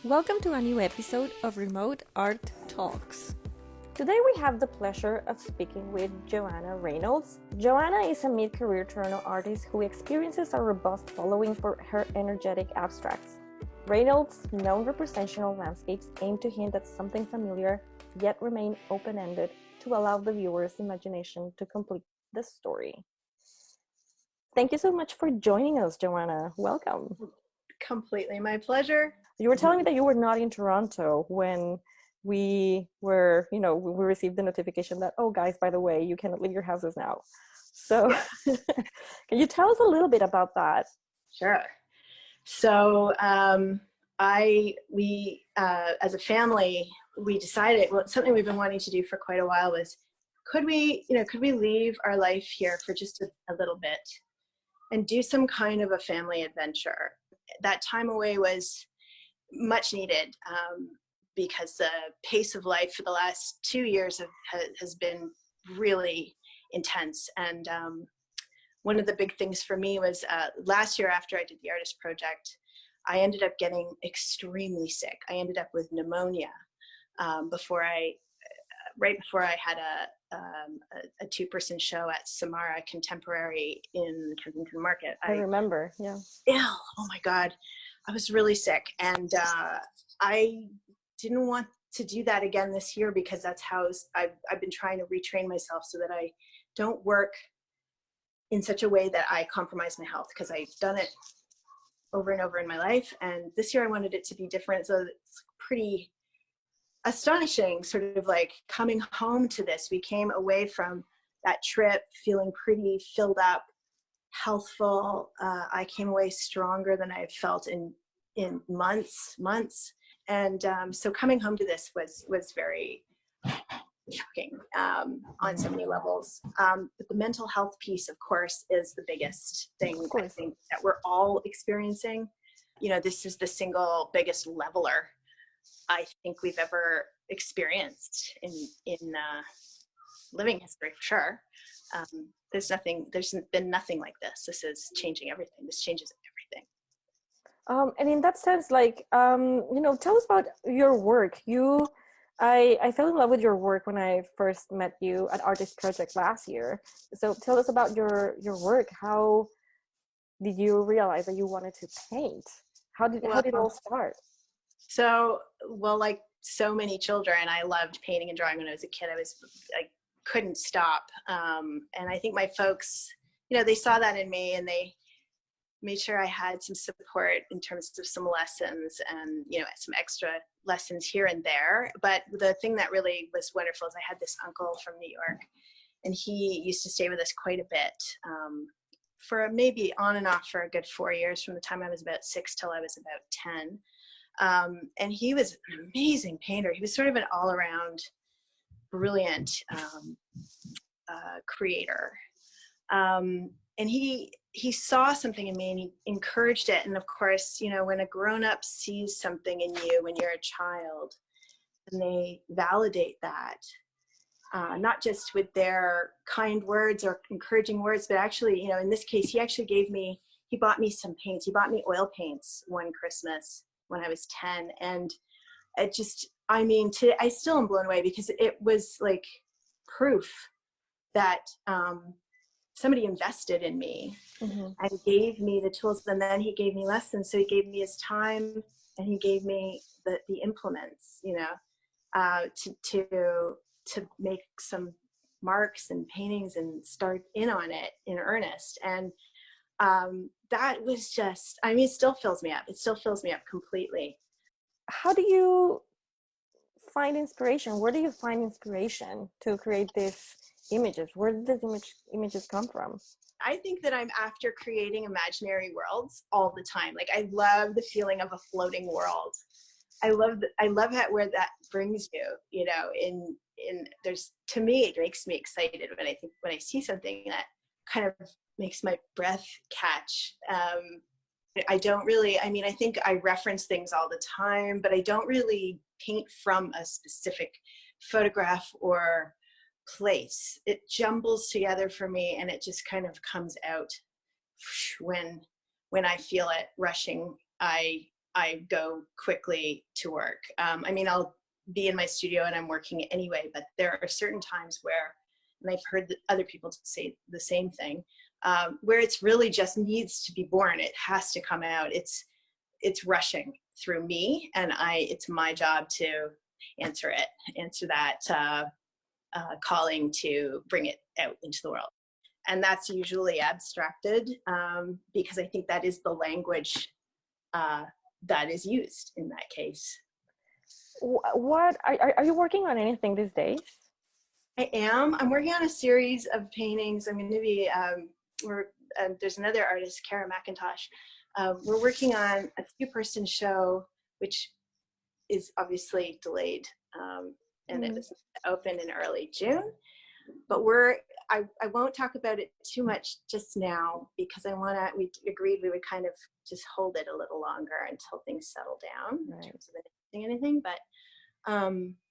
Welcome to a new episode of Remote Art Talks. Today we have the pleasure of speaking with Johanna Reynolds. Johanna is a mid-career Toronto artist who experiences a robust following for her energetic abstracts. Reynolds' known representational landscapes aim to hint at something familiar, yet remain open-ended to allow the viewer's imagination to complete the story. Thank you so much for joining us, Johanna. Welcome. Completely my pleasure. You were telling me that you were not in Toronto when we we received the notification that, oh, guys, by the way, you cannot leave your houses now. So can you tell us a little bit about that? Sure. So we as a family, we decided, well, it's something we've been wanting to do for quite a while was, could we leave our life here for just a little bit and do some kind of a family adventure? That time away was much needed because the pace of life for the last 2 years has been really intense. And one of the big things for me was last year after I did the artist project, I ended up getting extremely sick. I ended up with pneumonia right before I had a two-person show at Samara Contemporary in Kensington Market. I remember, yeah. Ill. Oh my God. I was really sick. And I didn't want to do that again this year because that's how I've been trying to retrain myself so that I don't work in such a way that I compromise my health, because I've done it over and over in my life. And this year I wanted it to be different. So it's pretty astonishing, sort of like coming home to this. We came away from that trip feeling pretty filled up, healthful. I came away stronger than I've felt in months. And so coming home to this was very shocking on so many levels. But the mental health piece, of course, is the biggest thing I think that we're all experiencing. This is the single biggest leveler I think we've ever experienced in living history, for sure. There's been nothing like this. This is changing everything. This changes everything. And in that sense, tell us about your work. I fell in love with your work when I first met you at Artist Project last year. So tell us about your work. How did you realize that you wanted to paint? How did it all start? So, like so many children, I loved painting and drawing when I was a kid. I couldn't stop. And I think my folks, they saw that in me, and they made sure I had some support in terms of some lessons and, some extra lessons here and there. But the thing that really was wonderful is I had this uncle from New York, and he used to stay with us quite a bit for maybe on and off for a good 4 years, from the time I was about 6 till I was about 10. And he was an amazing painter. He was sort of an all-around brilliant creator. And he saw something in me and he encouraged it. And of course, when a grown-up sees something in you when you're a child, and they validate that, not just with their kind words or encouraging words, but actually, in this case, he bought me some paints. He bought me oil paints one Christmas when I was 10. And it just, I still am blown away, because it was like proof that somebody invested in me and gave me the tools, and then he gave me lessons. So he gave me his time, and he gave me the implements, to make some marks and paintings and start in on it in earnest. And that was just, it still fills me up. It still fills me up completely. How do you find inspiration? Where do you find inspiration to create these images? Where did these images come from? I think that I'm after creating imaginary worlds all the time. Like, I love the feeling of a floating world. I love where that brings you, to me, it makes me excited when I see something that kind of makes my breath catch. I don't really, I think I reference things all the time, but I don't really paint from a specific photograph or place. It jumbles together for me, and it just kind of comes out when I feel it rushing. I I go quickly to work. I mean, I'll be in my studio and I'm working anyway, but there are certain times where, and I've heard other people say the same thing, where it's really just needs to be born. It has to come out. It's rushing through me, and it's my job to answer that calling to bring it out into the world. And that's usually abstracted, because I think that is the language that is used in that case. What are you working on anything these days? I am. I'm working on a series of paintings. I'm going to be, there's another artist, Kara McIntosh. We're working on a 2-person show, which is obviously delayed, and it was open in early June. But I won't talk about it too much just now, because we agreed we would kind of just hold it a little longer until things settle down in terms of anything. But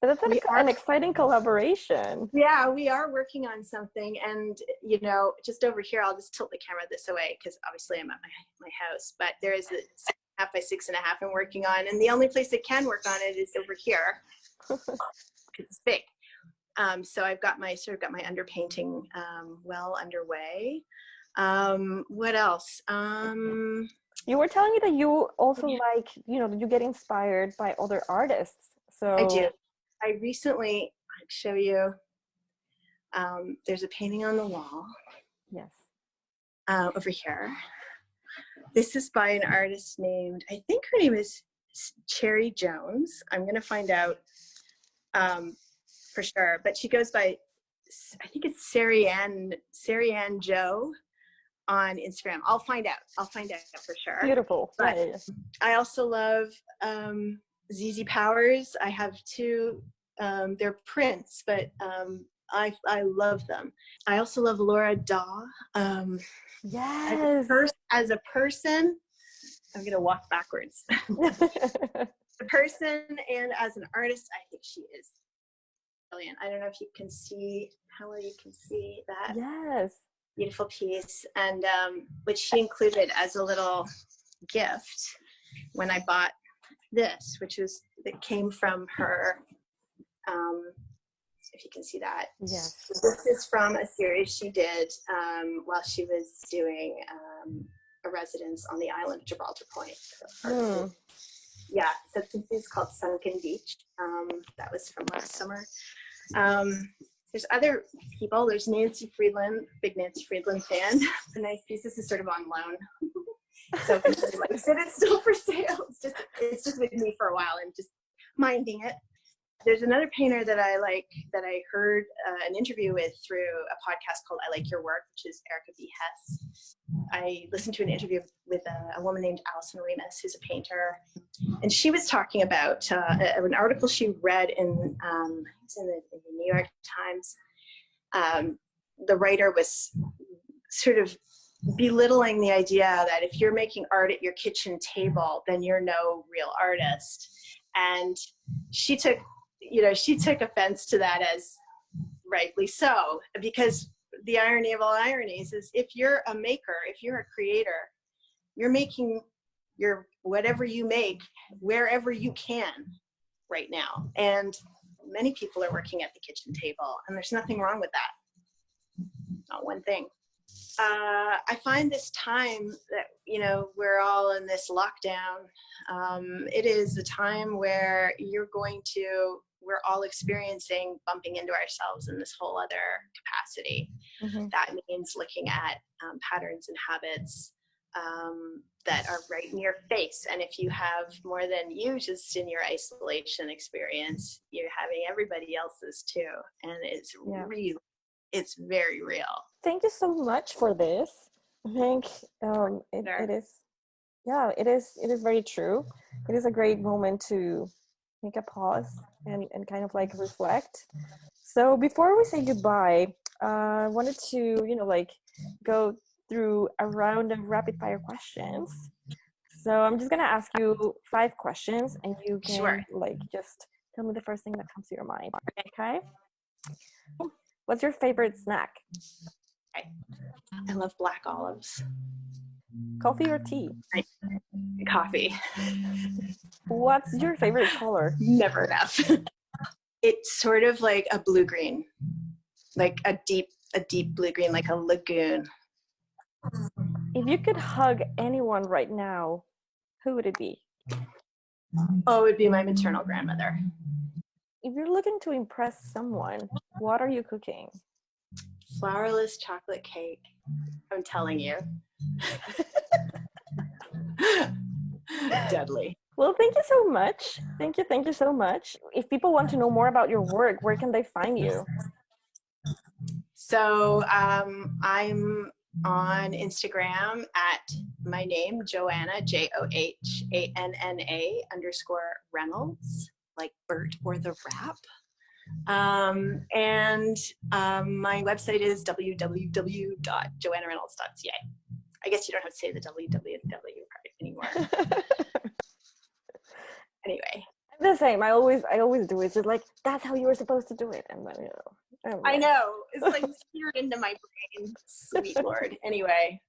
that's an exciting collaboration. Yeah, we are working on something, and just over here, I'll just tilt the camera this away because obviously I'm at my house. But there is a 6.5 by 6.5 I'm working on, and the only place I can work on it is over here because it's big. So I've got my underpainting well underway. What else? You were telling me that you also like, that you get inspired by other artists. So I do. I recently, I'll show you, there's a painting on the wall. Yes. Over here. This is by an artist named, I think her name is Cherry Jones. I'm going to find out for sure, but she goes by, I think it's Sarianne Joe on Instagram. I'll find out for sure. Beautiful. But I also love ZZ Powers. I have 2, they're prints, but I love them. I also love Laura Daw. Yes. As a person, I'm going to walk backwards. A person and as an artist, I think she is brilliant. I don't know if you can see how well you can see that. Yes. Beautiful piece, and which she included as a little gift when I bought this, that came from her. If you can see that. Yes. This is from a series she did while she was doing a residence on the island of Gibraltar Point. Yeah, so this is called Sunken Beach. That was from last summer. There's other people. There's Nancy Friedland, big Nancy Friedland fan. A nice piece. This is sort of on loan. So if anybody likes it, it's still for sale. It's just with me for a while and just minding it. There's another painter that I like that I heard an interview with through a podcast called I Like Your Work, which is Erica B. Hess. I listened to an interview with a woman named Alison Remus, who's a painter, and she was talking about an article she read in the New York Times. The writer was sort of belittling the idea that if you're making art at your kitchen table, then you're no real artist. And she took offense to that, as rightly so, because the irony of all ironies is if you're a maker, if you're a creator, you're making your whatever you make wherever you can right now. And many people are working at the kitchen table, and there's nothing wrong with that. Not one thing. I find this time that, we're all in this lockdown. It is a time where we're all experiencing bumping into ourselves in this whole other capacity. Mm-hmm. That means looking at patterns and habits that are right in your face. And if you have more than you just in your isolation experience, you're having everybody else's too. And it's very real. Thank you so much for this. I think it is very true. It is a great moment to make a pause and kind of like reflect. So before we say goodbye, I wanted to, go through a round of rapid fire questions. So I'm just going to ask you 5 questions and you can just tell me the first thing that comes to your mind. Okay? What's your favorite snack? I love black olives. Coffee or tea? Coffee. What's your favorite color? Never enough. It's sort of like a blue-green, like a deep blue-green, like a lagoon. If you could hug anyone right now, who would it be? Oh, it would be my maternal grandmother. If you're looking to impress someone, what are you cooking? Flourless chocolate cake. I'm telling you. Deadly. Well, thank you so much. Thank you so much. If people want to know more about your work, where can they find you? So I'm on Instagram at my name, Johanna, JOHANNA_Reynolds, like Bert or the rap. My website is www.johannareynolds.ca. I guess you don't have to say the www part anymore. Anyway. I'm the same. I always do it. Just like, that's how you were supposed to do it. And then, I know. It's like seared into my brain. Sweet Lord. Anyway,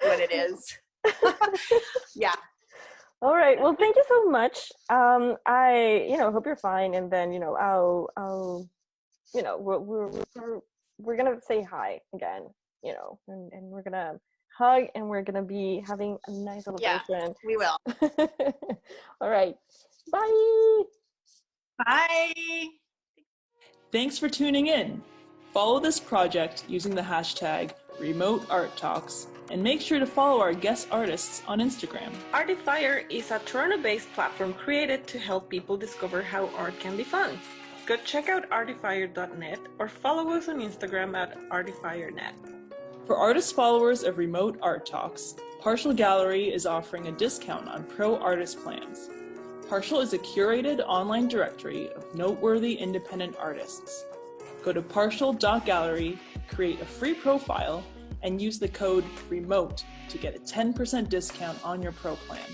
what it is. Yeah. All right. Well, thank you so much. I hope you're fine. And then, I'll we're gonna say hi again, and we're gonna hug, and we're gonna be having a nice celebration. Yeah, we will. All right. Bye. Bye. Thanks for tuning in. Follow this project using the hashtag #RemoteArtTalks, and make sure to follow our guest artists on Instagram. Artifier is a Toronto-based platform created to help people discover how art can be fun. Go check out artifier.net or follow us on Instagram at artifiernet. For artist followers of Remote Art Talks, Partial Gallery is offering a discount on pro artist plans. Partial is a curated online directory of noteworthy independent artists. Go to partial.gallery, create a free profile, and use the code REMOTE to get a 10% discount on your pro plan.